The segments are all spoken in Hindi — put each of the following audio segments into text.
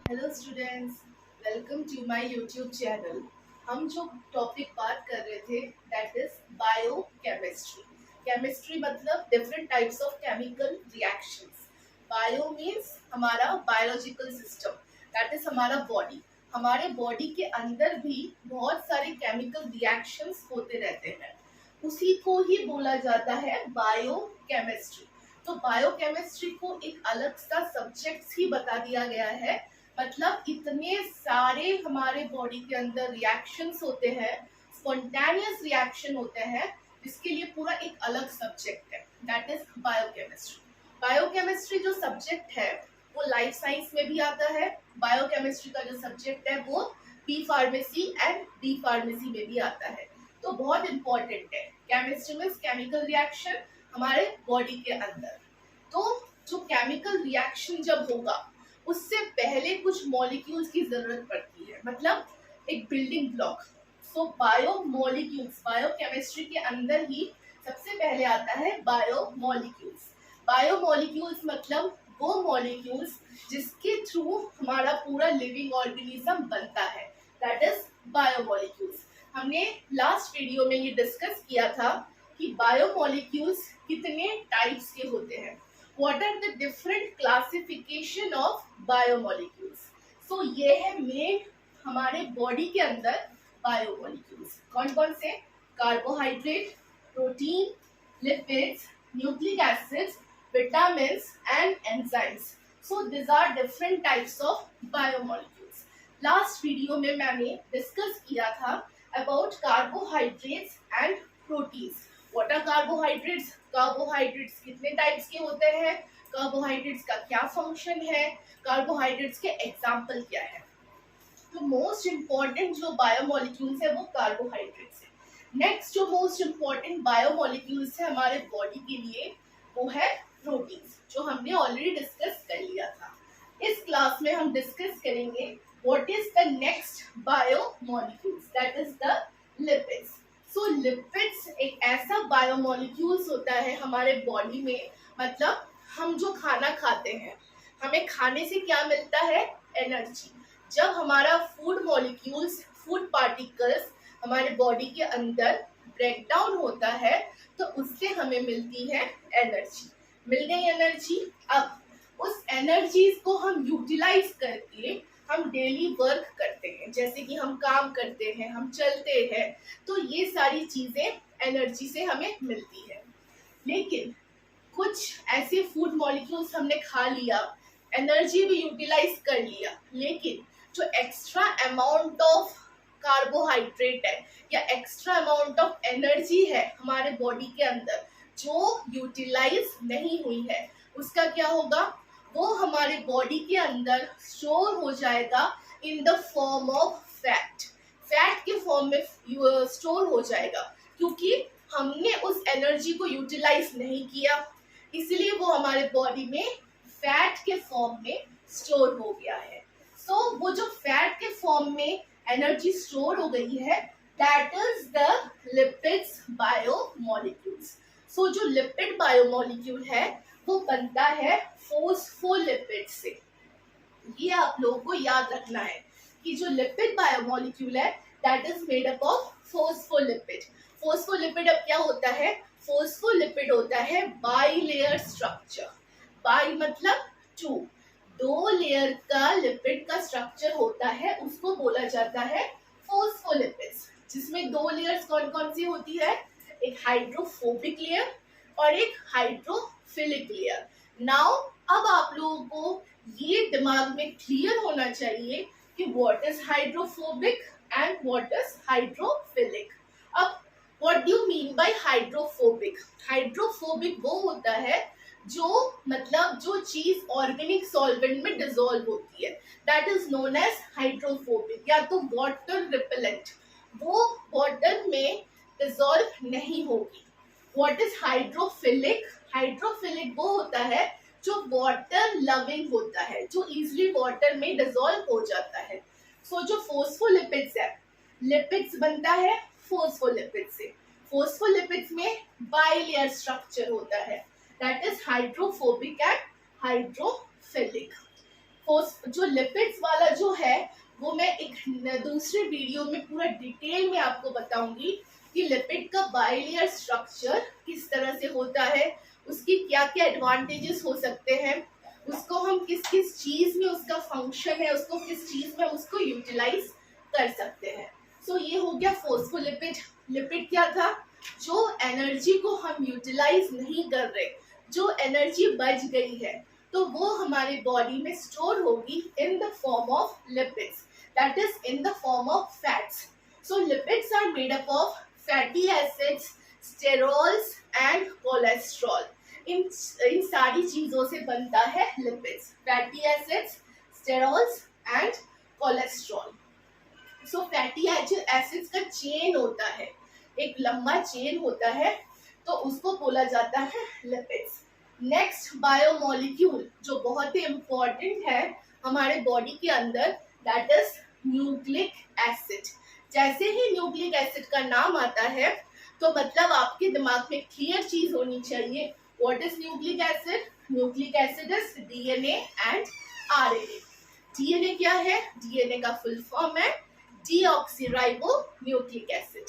Hello students, welcome to my YouTube channel. हम जो टॉपिक बात कर रहे थे दैट इज बायोकेमिस्ट्री। केमिस्ट्री मतलब different types of chemical reactions. Bio means हमारा बायोलॉजिकल सिस्टम, दैट इज हमारा बॉडी। हमारे बॉडी के अंदर भी बहुत सारे केमिकल रिएक्शंस होते रहते हैं, उसी को ही बोला जाता है बायोकेमिस्ट्री। तो बायोकेमिस्ट्री को एक अलग सा सब्जेक्ट ही बता दिया गया है। मतलब इतने सारे हमारे बॉडी के अंदर रिएक्शंस होते हैं, स्पॉन्टेनियस रिएक्शन होते हैं, इसके लिए पूरा एक अलग सब्जेक्ट है, दैट इज बायोकेमिस्ट्री। बायोकेमिस्ट्री जो सब्जेक्ट है वो लाइफ साइंस में भी आता है। बायोकेमिस्ट्री का जो सब्जेक्ट है वो B pharmacy and D pharmacy में भी आता है। तो बहुत इंपॉर्टेंट है। केमिस्ट्री मीन्स केमिकल रिएक्शन हमारे बॉडी के अंदर। तो जो केमिकल रिएक्शन जब होगा उससे पहले कुछ मॉलिक्यूल्स की जरूरत पड़ती है, मतलब एक बिल्डिंग ब्लॉक। सो बायो मॉलिक्यूल्स, बायोकेमिस्ट्री के अंदर ही सबसे पहले आता है बायो मॉलिक्यूल्स। बायो मॉलिक्यूल्स मतलब वो मॉलिक्यूल्स जिसके थ्रू हमारा पूरा लिविंग ऑर्गेनिज्म बनता है, दैट इज बायो मॉलिक्यूल्स। हमने लास्ट वीडियो में ये डिस्कस किया था कि बायो मॉलिक्यूल्स कितने टाइप्स के होते हैं, what are the different classification of biomolecules। so ये है मेन हमारे बॉडी के अंदर बायोमोलिक्यूल्स। कौन कौन से? Carbohydrate, protein, lipids, nucleic acids, vitamins and enzymes. So this are different types of biomolecules. Last video में मैंने डिस्कस किया था about carbohydrates and proteins. What are carbohydrates? Carbohydrates कितने टाइप्स के होते हैं, कार्बोहाइड्रेट्स का क्या फंक्शन है, कार्बोहाइड्रेट्स के एग्जाम्पल क्या है। तो मोस्ट इंपॉर्टेंट जो बायोमोलिक्यूल्स है वो कार्बोहाइड्रेट्स है। नेक्स्ट जो मोस्ट इंपॉर्टेंट बायोमोलिक्यूल्स है हमारे बॉडी के लिए वो है प्रोटीन्स, जो हमने ऑलरेडी डिस्कस कर लिया था। इस क्लास में हम डिस्कस करेंगे what is the next biomolecules, that is the lipids. So lipids एक ऐसा बायोमोलिक्यूल्स होता है हमारे बॉडी में, मतलब हम जो खाना खाते हैं हमें खाने से क्या मिलता है? एनर्जी। जब हमारा फूड मॉलिक्यूल्स, फूड पार्टिकल्स हमारे बॉडी के अंदर ब्रेक डाउन होता है तो उससे हमें मिलती है एनर्जी। मिल गई एनर्जी। अब उस एनर्जीज को हम यूटिलाइज करके हम डेली वर्क करते हैं, जैसे कि हम काम करते हैं, हम चलते हैं, तो ये सारी चीजें एनर्जी से हमें मिलती है। लेकिन कुछ ऐसे फूड मॉलिक्यूल्स हमने खा लिया, एनर्जी भी यूटिलाइज कर लिया, लेकिन जो एक्स्ट्रा अमाउंट ऑफ कार्बोहाइड्रेट है या एक्स्ट्रा अमाउंट ऑफ एनर्जी है हमारे बॉडी के अंदर जो यूटिलाइज नहीं हुई है, उसका क्या होगा? वो हमारे बॉडी के अंदर स्टोर हो जाएगा इन the form of fat. Fat के फॉर्म में स्टोर हो जाएगा, क्योंकि हमने उस एनर्जी को यूटिलाइज नहीं किया, इसलिए वो हमारे बॉडी में फैट के फॉर्म में स्टोर हो गया है। सो वो जो फैट के फॉर्म में एनर्जी स्टोर हो गई है that is the lipids biomolecules. So जो लिपिड बायोमोलिक्यूल है वो बनता है फोस्फोलिपिड से। ये आप लोगों को याद रखना है कि जो लिपिड बायोमोलिक्यूल है that is made up of phospholipid. Phospholipid अब क्या होता है? फोस्फोलिपिड होता है बाई लेयर स्ट्रक्चर। बाई मतलब टू, दो लेयर का लिपिड का स्ट्रक्चर होता है, उसको बोला जाता है फोस्फोलिपिड्स। जिसमें दो लेयर्स कौन कौन सी होती है? एक हाइड्रोफोबिक लेयर और एक हाइड्रोफिलिक लेयर। नाउ अब आप लोगों को ये दिमाग में क्लियर होना चाहिए कि what is hydrophobic and what is hydrophilic. अब what do you mean by hydrophobic? Hydrophobic वो होता है जो मतलब जो चीज ऑर्गेनिक सॉल्वेंट में डिसॉल्व होती है, that is known as hydrophobic. या तो वाटर रिपेलेंट, वो वाटर में डिसॉल्व नहीं होगी। What is hydrophilic? हाइड्रोफिलिक वो होता है जो वाटर लविंग होता है, जो इजिली वाटर में डिसॉल्व हो जाता है। सो जो फोस्फोलिपिड्स है, लिपिड्स बनता है फोस्फोलिपिड्स से। फोस्फोलिपिड्स में बाइलेयर स्ट्रक्चर होता है, that is hydrophobic and hydrophilic. जो लिपिड्स वाला जो है वो मैं एक दूसरे वीडियो में पूरा डिटेल में आपको बताऊंगी कि लिपिड का बाइलेयर स्ट्रक्चर किस तरह से होता है, उसकी क्या क्या एडवांटेजेस हो सकते हैं, उसको हम किस किस चीज में उसका फंक्शन है, उसको किस चीज में उसको यूटिलाइज कर सकते हैं। सो ये हो गया फोस्फोलिपिड। लिपिड क्या था? जो एनर्जी को हम यूटिलाइज नहीं कर रहे, जो एनर्जी बच गई है, तो वो हमारे बॉडी में स्टोर होगी in the form of lipids, that is in the form of fats. So lipids are made up of fatty acids, sterols and cholesterol. इन सारी चीजों से बनता है lipids, fatty acids, sterols and cholesterol. So fatty acids का चेन होता है, एक लंबा चेन होता है, तो उसको बोला जाता है लिपिड्स। नेक्स्ट बायोमोलिक्यूल जो बहुत ही इम्पोर्टेंट है हमारे बॉडी के अंदर, दैट इज न्यूक्लिक एसिड। जैसे ही न्यूक्लिक एसिड का नाम आता है तो मतलब आपके दिमाग में क्लियर चीज होनी चाहिए, what is nucleic acid? Nucleic acid is DNA and RNA. DNA क्या है? डीएनए का फुल फॉर्म है डीऑक्सीराइबो न्यूक्लिक एसिड।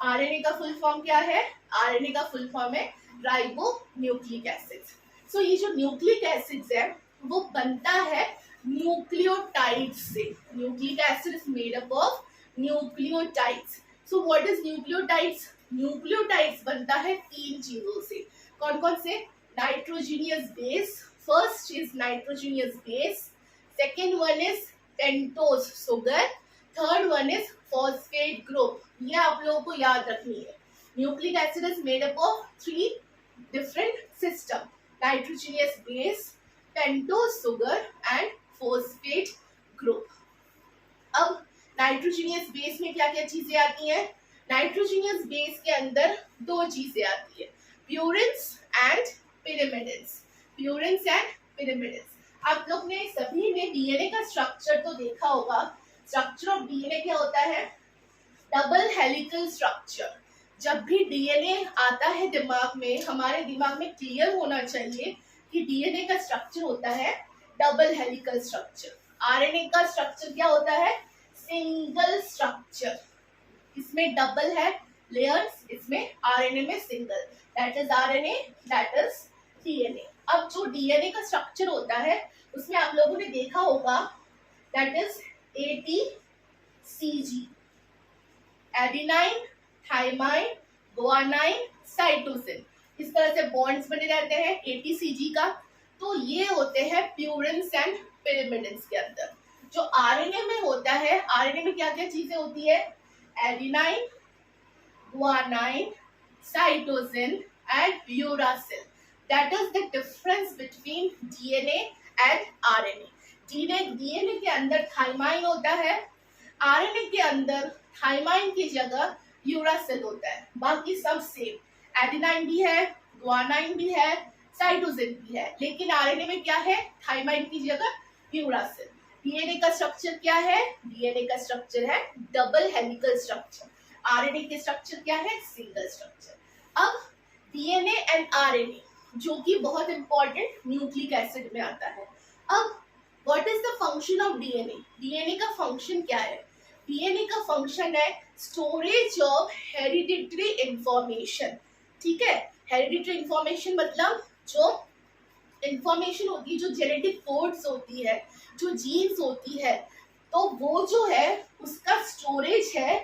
आरएनए का फुल फॉर्म क्या है? आरएनए का फुल फॉर्म है राइबो न्यूक्लिक एसिड। सो ये जो न्यूक्लिक एसिड्स है वो बनता है न्यूक्लियोटाइड्स से। Nucleic acid is made up of nucleotides. So what is nucleotides? Nucleotides बनता है तीन चीजों से। कौन कौन से? Nitrogenous base, first is nitrogenous base, second one is pentose sugar, third one is phosphate group. ये आप लोगों को याद रखनी है। Nucleic acid is made up of three different systems: nitrogenous base, pentose sugar and phosphate group. अब नाइट्रोजीनियस बेस में क्या क्या चीजें आती हैं? नाइट्रोजीनियस बेस के अंदर दो चीजें आती है, purines and pyrimidines. Purines and pyrimidines. आप लोग ने सभी ने डीएनए का स्ट्रक्चर तो देखा होगा। स्ट्रक्चर ऑफ डीएनए क्या होता है? Double helical structure. जब भी डीएनए आता है दिमाग में, हमारे दिमाग में क्लियर होना चाहिए कि डीएनए का स्ट्रक्चर होता है डबल हेलिकल स्ट्रक्चर। आरएनए का स्ट्रक्चर क्या होता है? Single structure. इसमें डबल है लेयर्स, इसमें आरएनए में single, that is RNA, that is DNA. अब जो डीएनए का स्ट्रक्चर होता है उसमें आप लोगों ने देखा होगा, that is ATCG, adenine, thymine, guanine, cytosine. इस तरह से बॉन्ड्स बने रहते हैं एटीसीजी का। तो ये होते हैं प्यूरिन्स एंड पिरिमिडिन्स के अंदर। जो आरएनए में होता है, आरएनए में क्या क्या चीजें होती है? Adenine, guanine, cytosine and uracil. That is the difference between DNA and RNA. DNA के अंदर थाइमाइन होता है, आरएनए के अंदर थाइमाइन की जगह यूरासिल होता है, बाकी सब सेम। एडेनाइन भी है, गुआनाइन भी है, साइटोसिन भी है, लेकिन आरएनए में क्या है? थाइमाइन की जगह यूरासिल। डीएनए का स्ट्रक्चर क्या है? डीएनए का स्ट्रक्चर है डबल हेलिकल स्ट्रक्चर। आरएनए के स्ट्रक्चर क्या है? Single structure. अब डीएनए एंड आरएनए जो कि बहुत इंपॉर्टेंट न्यूक्लिक एसिड में आता है। अब what is the function of DNA? DNA का फंक्शन क्या है? डीएनए का फंक्शन है स्टोरेज ऑफ हेरिडिटरी इंफॉर्मेशन। ठीक है, हेरिडिटरी इंफॉर्मेशन मतलब जो इंफॉर्मेशन होती है, जो जेनेटिक कोड्स होती है, जो जीन्स होती है, तो वो जो है उसका स्टोरेज है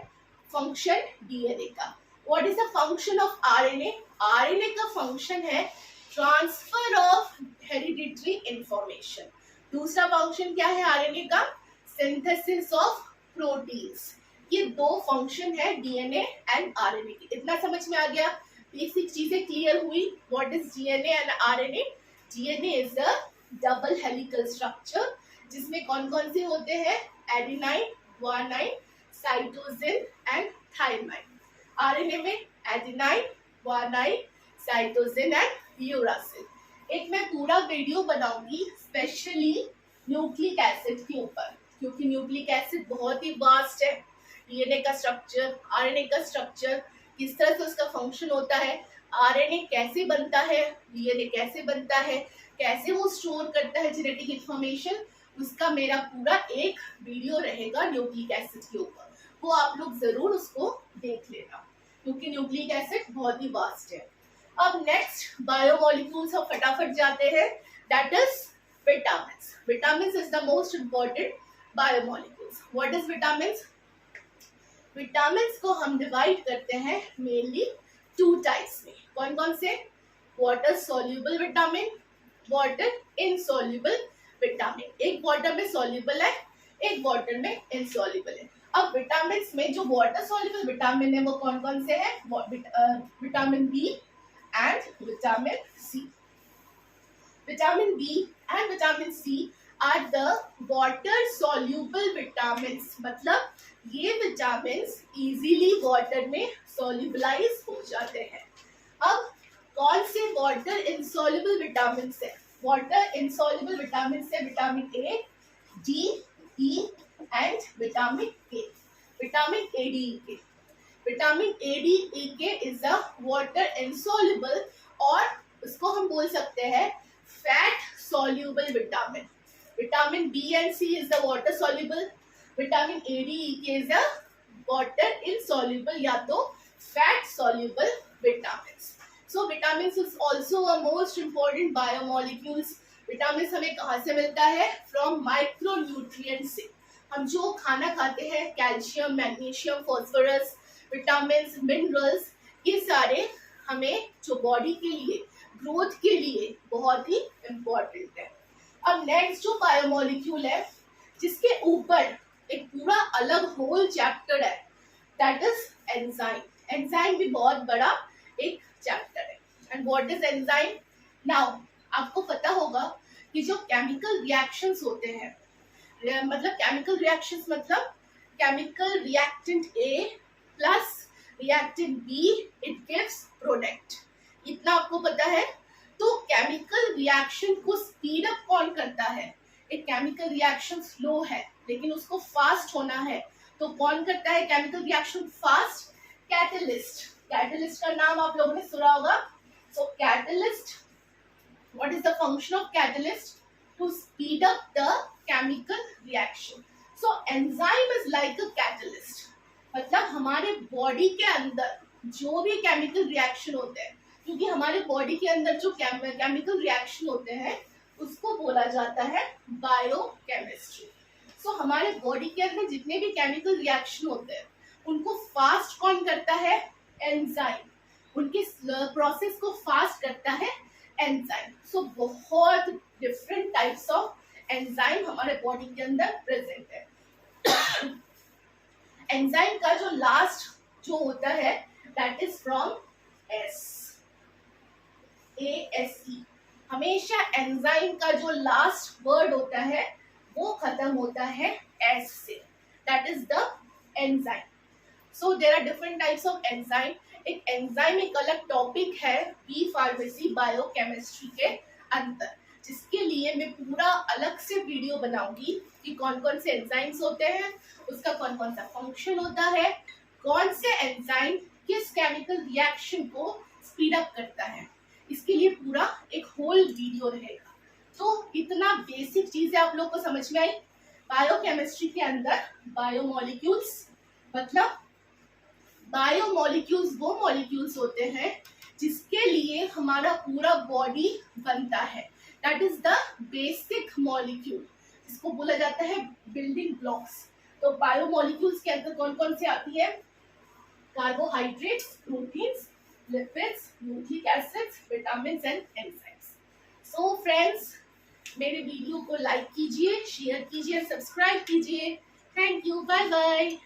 फंक्शन डीएनए का। What is the function of RNA? RNA का फंक्शन है ट्रांसफर ऑफ हेरिडिटरी इंफॉर्मेशन। दूसरा फंक्शन क्या है आरएनए का? Synthesis of proteins. ये दो फंक्शन है डीएनए एंड आरएनए की। इतना समझ में आ गया? बेसिक चीजें क्लियर हुई। What is DNA and RNA? DNA is a double helical structure जिसमें कौन कौन से होते हैं? Adenine, guanine, cytosine and thymine. RNA में adenine, guanine, cytosine and uracil. एक मैं पूरा वीडियो बनाऊंगी स्पेशली न्यूक्लिक एसिड के ऊपर, क्योंकि न्यूक्लिक एसिड बहुत ही वास्ट है। डीएनए का स्ट्रक्चर, आरएनए का स्ट्रक्चर, किस तरह से उसका फंक्शन होता है, आरएनए कैसे बनता है, डीएनए कैसे बनता है, कैसे वो स्टोर करता है जेनेटिक इंफॉर्मेशन, उसका मेरा पूरा एक वीडियो रहेगा न्यूक्लिक एसिड के ऊपर, वो आप लोग जरूर उसको देख लेना, क्योंकि न्यूक्लिक एसिड बहुत ही वास्ट है। अब नेक्स्ट बायोमोलिक्यूल्स हम फटाफट जाते हैं, that is vitamins. Vitamins is the most important biomolecules. What is vitamins? Vitamins को हम डिवाइड करते हैं मेनली टू टाइप्स में। कौन कौन से? Water soluble vitamin, water insoluble vitamin. एक वाटर में सॉल्युबल है, एक वाटर में इनसॉल्युबल है। अब विटामिन्स में जो वाटर सॉल्युबल विटामिन है वो कौन कौन से हैं? Vitamin B and vitamin C. Vitamin B and vitamin C are the water soluble vitamins, मतलब ये विटामिन्स इजीली वाटर में सॉल्युबलाइज हो जाते हैं। अब कौन से वाटर इनसॉल्युबल विटामिन्स है? वाटर इनसॉल्युबल विटामिन्स है vitamin A, D, E and vitamin के। विटामिन ए, डी, ई के। Vitamin A, D, E K is a water insoluble, और उसको हम बोल सकते हैं fat soluble vitamin. Vitamin B and C is the water soluble, vitamin A, D, E K is a water insoluble या तो fat soluble vitamins. So vitamins is also a most important biomolecules. Vitamin हमें कहाँ से मिलता है? फ्रॉम माइक्रोन्यूट्रिएंट से। हम जो खाना खाते हैं, calcium, magnesium, phosphorus, vitamin, minerals, ये सारे हमें जो बॉडी के लिए, ग्रोथ के लिए बहुत ही इम्पोर्टेंट है। अब नेक्स्ट जो बायोमोलिक्यूल है जिसके ऊपर एक पूरा अलग होल चैप्टर है, दैट इज एंजाइम। एंजाइम भी बहुत बड़ा एक चैप्टर है। And what is enzyme? Now आपको पता होगा कि जो केमिकल रिएक्शंस होते हैं, मतलब केमिकल रिएक्शंस मतलब chemical reactant A plus reactant B, it gives product. इतना आपको पता है। तो केमिकल रिएक्शन को स्पीड अप कौन करता है? एक केमिकल रिएक्शन स्लो है लेकिन उसको फास्ट होना है, तो कौन करता है chemical reaction fast? Catalyst. Catalyst का नाम आप लोगों ने सुना होगा। So catalyst, what is the function of catalyst? To speed up the chemical reaction. So enzyme is like a catalyst, मतलब हमारे बॉडी के अंदर जो भी केमिकल रिएक्शन होते हैं, क्योंकि हमारे बॉडी के अंदर जो केमिकल रिएक्शन होते हैं उसको बोला जाता है बायोकेमिस्ट्री। सो हमारे बॉडी के अंदर जितने भी केमिकल रिएक्शन होते हैं उनको फास्ट कौन करता है? एंजाइम। उनके प्रोसेस को फास्ट करता है एंजाइम। सो बहुत डिफरेंट टाइप्स ऑफ एंजाइम हमारे बॉडी के अंदर प्रेजेंट है। एंजाइम का जो लास्ट जो होता है that is from S, ASE। हमेशा एंजाइम का जो लास्ट वर्ड होता है वो खत्म होता है एस से, that is the enzyme. So there are different types of enzyme. एक एंजाइम एक अलग टॉपिक है बी फार्मेसी बायोकेमिस्ट्री के अंदर, जिसके लिए मैं पूरा अलग से वीडियो बनाऊंगी कि कौन कौन से एंजाइम्स होते हैं, उसका कौन कौन सा फंक्शन होता है, कौन से एंजाइम किस केमिकल रिएक्शन को स्पीड अप करता है। इसके लिए पूरा एक होल वीडियो रहेगा। तो इतना बेसिक चीजें आप लोग को समझ में आई। बायोकेमिस्ट्री के अंदर बायोमोलिक्यूल्स, मतलब बायोमोलिक्यूल्स वो मॉलिक्यूल्स होते हैं जिसके लिए हमारा पूरा बॉडी बनता है, that is the basic molecule, इसको बोला जाता है बिल्डिंग ब्लॉक्स। तो बायोमोलिक्यूल्स के अंदर कौन कौन से आती है? Carbohydrates, proteins, lipids, nucleic acids, vitamins and enzymes. So friends, मेरे वीडियो को लाइक कीजिए, शेयर कीजिए, सब्सक्राइब कीजिए। Thank you, bye bye.